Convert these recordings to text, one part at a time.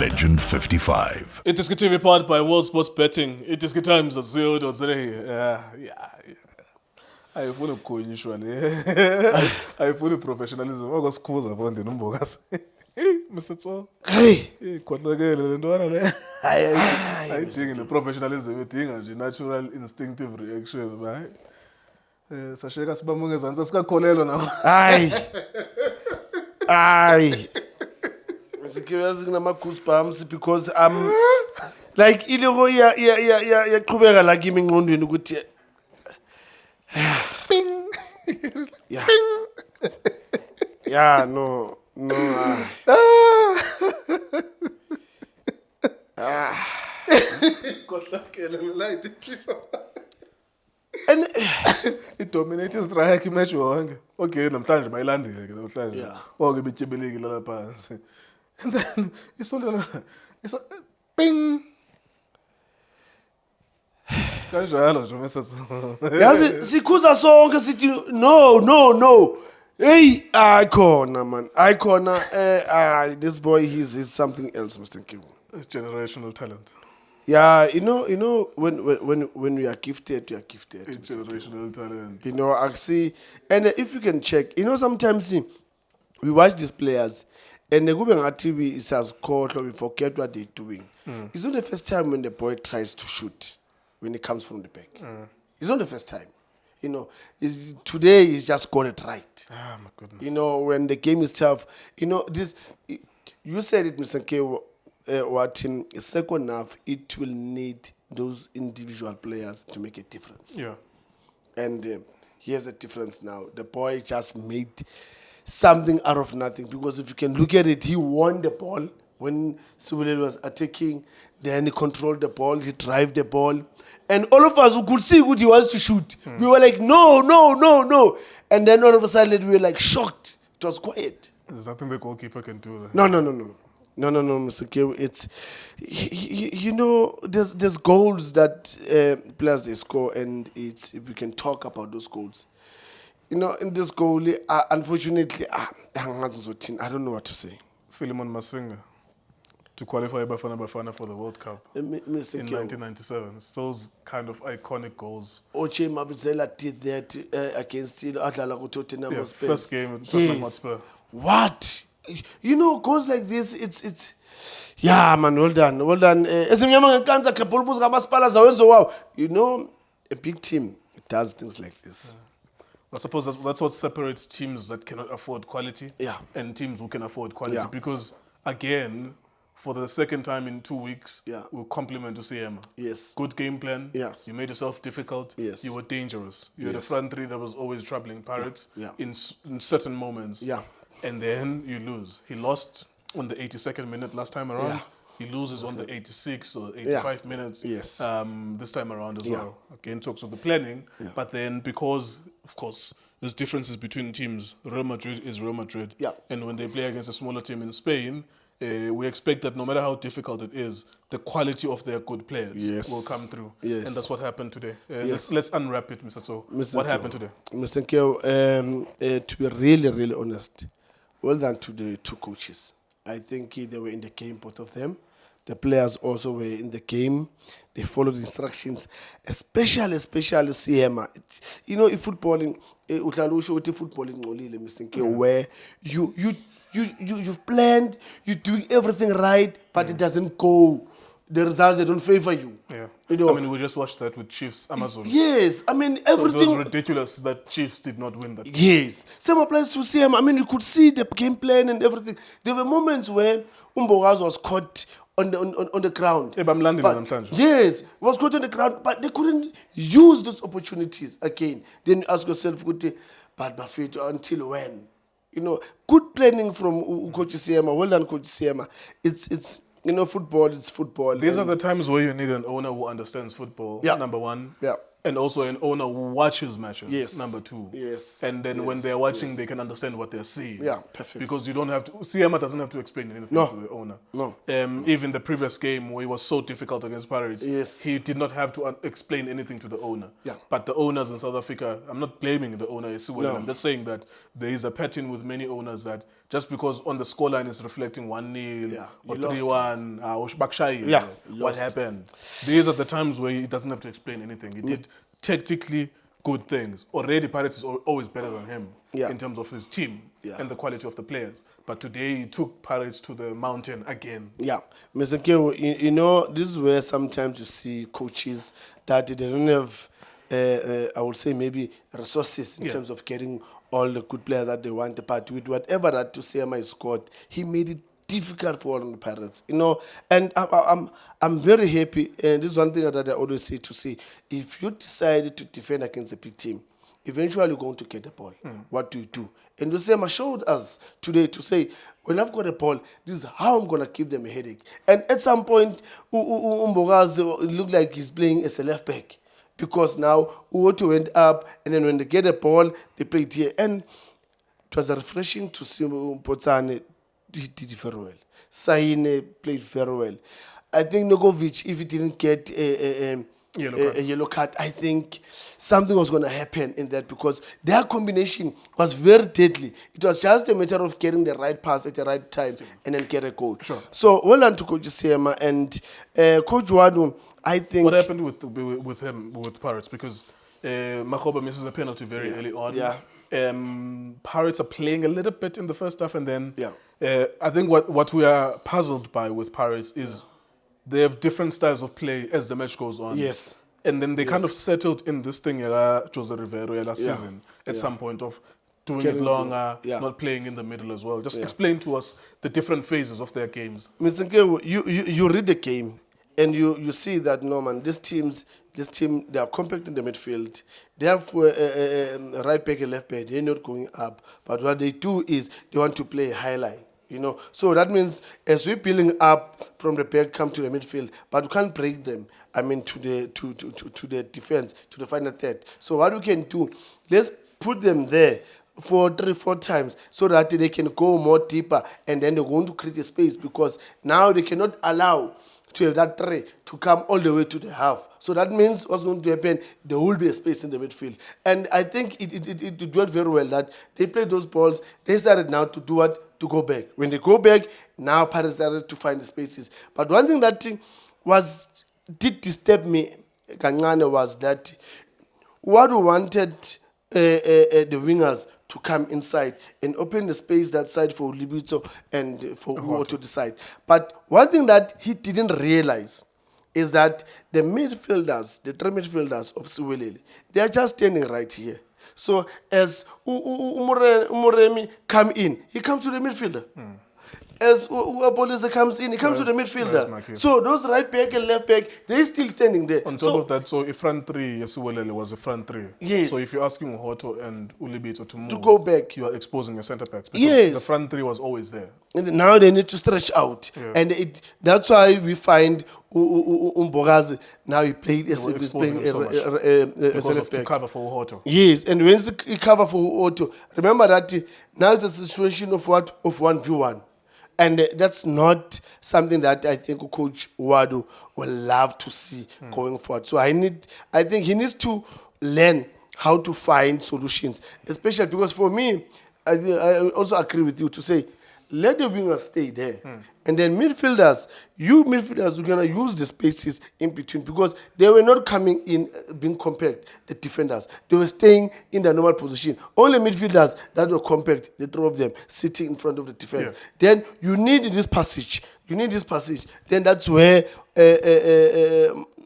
Legend 55. iDiskiTV powered by World Sports Betting. iDiski times at 0.0. Yeah. I fully usually. I fully professionalism. I was cool about the Mbokazi. Mr. Tso. Hey. Kotlakele ntwana le. I think the professionalism thing natural instinctive reaction, right? Sasheka sibamunge zanza sikakholelwa nawo. Aye. Security nama goosebumps because I'm like ilego ya qhubeka la kimi ngqondweni ukuthi Ping. yeah. Yeah, no. Kotlakele light. And It dominated strike match wonke. Okay, namhlanje bayilandile ke namhlanje. Yeah. Wonke betyebelekile la phansi. And then it's ping. Kanjalo nje Mr. yazi sikhuza sonke sithi no. Hey, icona man. Icona this boy he's something else, Mr. Kim. It's generational talent. Yeah, you know when we are gifted, you are gifted. It's generational talent. You know, I see, and if you can check, sometimes we watch these players, and they go on TV, it says court, or we forget what they're doing. It's not the first time when the boy tries to shoot when it comes from the back. It's not the first time. Today he's just got it right. Ah, my goodness. When the game is tough, this. You said it, Mr. K. What in second half it will need those individual players to make a difference. Yeah. And here's a difference now. The boy just made something out of nothing, because if you can look at it, he won the ball when Siwelele was attacking. Then he controlled the ball, he drive the ball. And all of us who could see what he wants to shoot, we were like, no. And then all of a sudden we were like shocked. It was quiet. There's nothing the goalkeeper can do there. No, Mr. K. It's, there's goals that players they score, and if we can talk about those goals. In this goal, unfortunately, I don't know what to say. Philemon Masinga to qualify Bafana for the World Cup Mr. in K. 1997. It's those kind of iconic goals. Oche Mabizela did that against Adala Tottenham. Yeah, first game at Tottenham Hotspur. What? Goals like this, it's yeah, man, well done. A big team does things like this. I suppose that's what separates teams that cannot afford quality and teams who can afford quality. Yeah. Because, again, for the second time in 2 weeks, Yeah. we'll compliment Usiema. Yes. Good game plan. Yes. You made yourself difficult. Yes. You were dangerous. You had a Yes. front three that was always troubling Pirates Yeah. in certain moments. Yeah. And then you lose. He lost on the 82nd minute last time around. Yeah. He loses on the 86th or 85 minutes Yes. this time around as Yeah. well. Again, talks of the planning. Yeah. But then because, of course, there's differences between teams. Real Madrid is Real Madrid. Yeah. And when they play against a smaller team in Spain, we expect that no matter how difficult it is, the quality of their good players Yes. will come through. Yes. And that's what happened today. Yes. Let's unwrap it, Mr. Tso. What happened today? Mr. Kyo, to be really honest, well done to the two coaches. I think they were in the game, both of them. The players also were in the game. They followed instructions, especially CMA. If footballing, Mr. Kyo, where you've planned, you're doing everything right, but it doesn't go. The results, they don't favor you. Yeah. You we just watched that with Chiefs Amazon. Yes, It everything. was ridiculous that Chiefs did not win that. Yes. Same applies to CM. You could see the game plan and everything. There were moments where Mbokazi was caught on the ground. Yes, he was caught on the ground, but they couldn't use those opportunities again. Then you ask yourself, but Bafito, until when? Good planning from Coach Siema. Well done, Coach Siema. It's football. It's football. These are the times where you need an owner who understands football. Yeah. Number one. Yeah. And also an owner who watches matches, Yes. number 2. Yes. And then when Yes. they're watching, Yes. they can understand what they're seeing. Yeah, perfect. Because you don't have to, CMA doesn't have to explain anything No. to the owner. No. Even the previous game where he was so difficult against Pirates, Yes. he did not have to explain anything to the owner. Yeah. But the owners in South Africa, I'm not blaming the owner, Siwelele. No. I'm just saying that there is a pattern with many owners that just because on the scoreline is reflecting 1-0 Yeah, or you lost. 3-1, Yeah, what lost. happened? These are the times where he doesn't have to explain anything. He did tactically good things. Already Pirates is always better than him Yeah. in terms of his team Yeah. and the quality of the players. But today he took Pirates to the mountain again. Yeah, Mr. Kewo, you know, this is where sometimes you see coaches that they don't have, I would say maybe resources in Yeah. terms of getting all the good players that they want. But with whatever that Tusema scored, he made it difficult for all the Pirates, you know. And I'm very happy. And this is one thing that I always say: if you decide to defend against a big team, eventually you're going to get the ball. What do you do? And Tusema showed us today to say, when I've got a ball, this is how I'm going to give them a headache. And at some point, Mbokazi looked like he's playing as a left back. Because now Uoto went up, and then when they get a ball, they played here. And it was refreshing to see Potsane did very well. Saine played very well. I think Nogovic, if he didn't get a yellow card, I think something was going to happen in that, because their combination was very deadly. It was just a matter of getting the right pass at the right time and then get a goal. Sure. So well done to Coach Siema and Coach Wadu. I think what happened with him with Pirates, because Makgoba misses a penalty very early on. Yeah. Pirates are playing a little bit in the first half, and then Yeah. I think what we are puzzled by with Pirates is they have different styles of play as the match goes on. Yes. And then they kind of settled in this thing Jose Rivero last Yeah. season at some point of doing Getting it longer, yeah. not playing in the middle as well. Just explain to us the different phases of their games. Mr. Nkewu, you read the game and you see that, no man, this team, they are compact in the midfield. They have right back and left back. They're not going up. But what they do is they want to play a high line. You know, so that means as we're building up from the back, come to the midfield, but we can't break them. I mean, to the defense, to the final third. So what we can do, let's put them there for 3-4 times so that they can go more deeper, and then they're going to create a space, because now they cannot allow to have that three to come all the way to the half. So that means what's going to happen, there will be a space in the midfield. And I think it worked very well that they played those balls. They started now to do what? To go back. When they go back, now Paris started to find the spaces. But one thing that did disturb me, Kancane, was that what we wanted the wingers to come inside and open the space that side for Libito and for Uo to decide. But one thing that he didn't realize is that the midfielders, the three midfielders of Siwelele, they are just standing right here. So as Umuremi come in, he comes to the midfielder. As Apolisa comes in, he comes to the midfielder. So those right back and left back, they're still standing there. On top of that, so a front three, Siwelele was a front three. Yes. So if you're asking Hoto and Ulibito to move, to go back, you are exposing your centre backs. Yes. The front three was always there. And now they need to stretch out. Yeah. And that's why we find Mbokazi, now he played as if he's playing Exposing him so much. a Because centre of to back. cover for Hoto. Yes, and when he cover for Otto, remember that now it's a situation of what? Of 1v1. And that's not something that I think Coach Wadu will love to see going forward. So I think he needs to learn how to find solutions, especially because for me, I also agree with you to say, let the wingers stay there. And then midfielders, we're going to use the spaces in between, because they were not coming in being compact, the defenders. They were staying in their normal position. Only midfielders that were compact, the three of them sitting in front of the defense. Yeah. Then you need this passage. Then that's where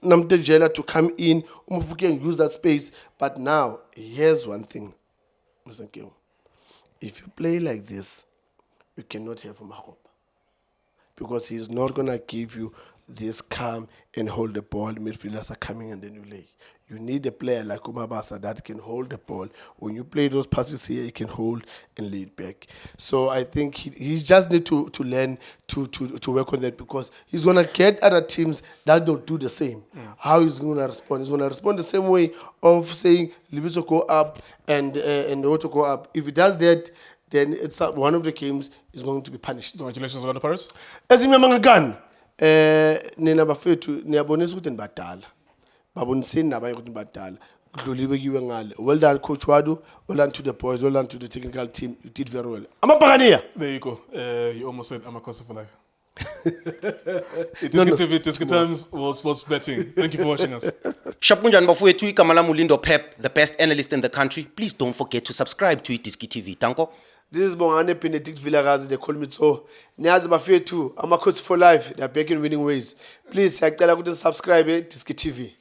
Namte Jela to come in, Umufuki, and use that space. But now, here's one thing, Mr. Nkewu. If you play like this, you cannot have Makgoba, because he's not going to give you this come and hold the ball. Midfielders are coming and then you lay. You need a player like Umabasa that can hold the ball. When you play those passes here, he can hold and lead back. So I think he just need to learn to work on that, because he's going to get other teams that don't do the same. How he's going to respond? He's going to respond the same way of saying, Libiso go up and Auto go up. If he does that, then it's one of the games is going to be punished. Congratulations, Orlando Pirates. As in Mamangagan, nina bafethu niyabonisa ukuthi nibadala. Baboniseni nabanye ukuthi nibadala. Kudluliwe ngale. Well done, Coach Wadu. Well done to the boys. Well done to the technical team. You did very well. Amabhakaniya. There you go. You almost said Amakosi for life. iDiski Times was sports betting. Thank you for watching us. Shapunjan bafowethu igama lami uLindo Pep, the best analyst in the country. Please don't forget to subscribe to iDiskiTV. Tanko. This is Bongane Tso Vilakazi. They call me Tso. Niyazi bafethu Amakosi for life. They are back in winning ways. Please, siyacela ukuthi subscribe iDiskiTV.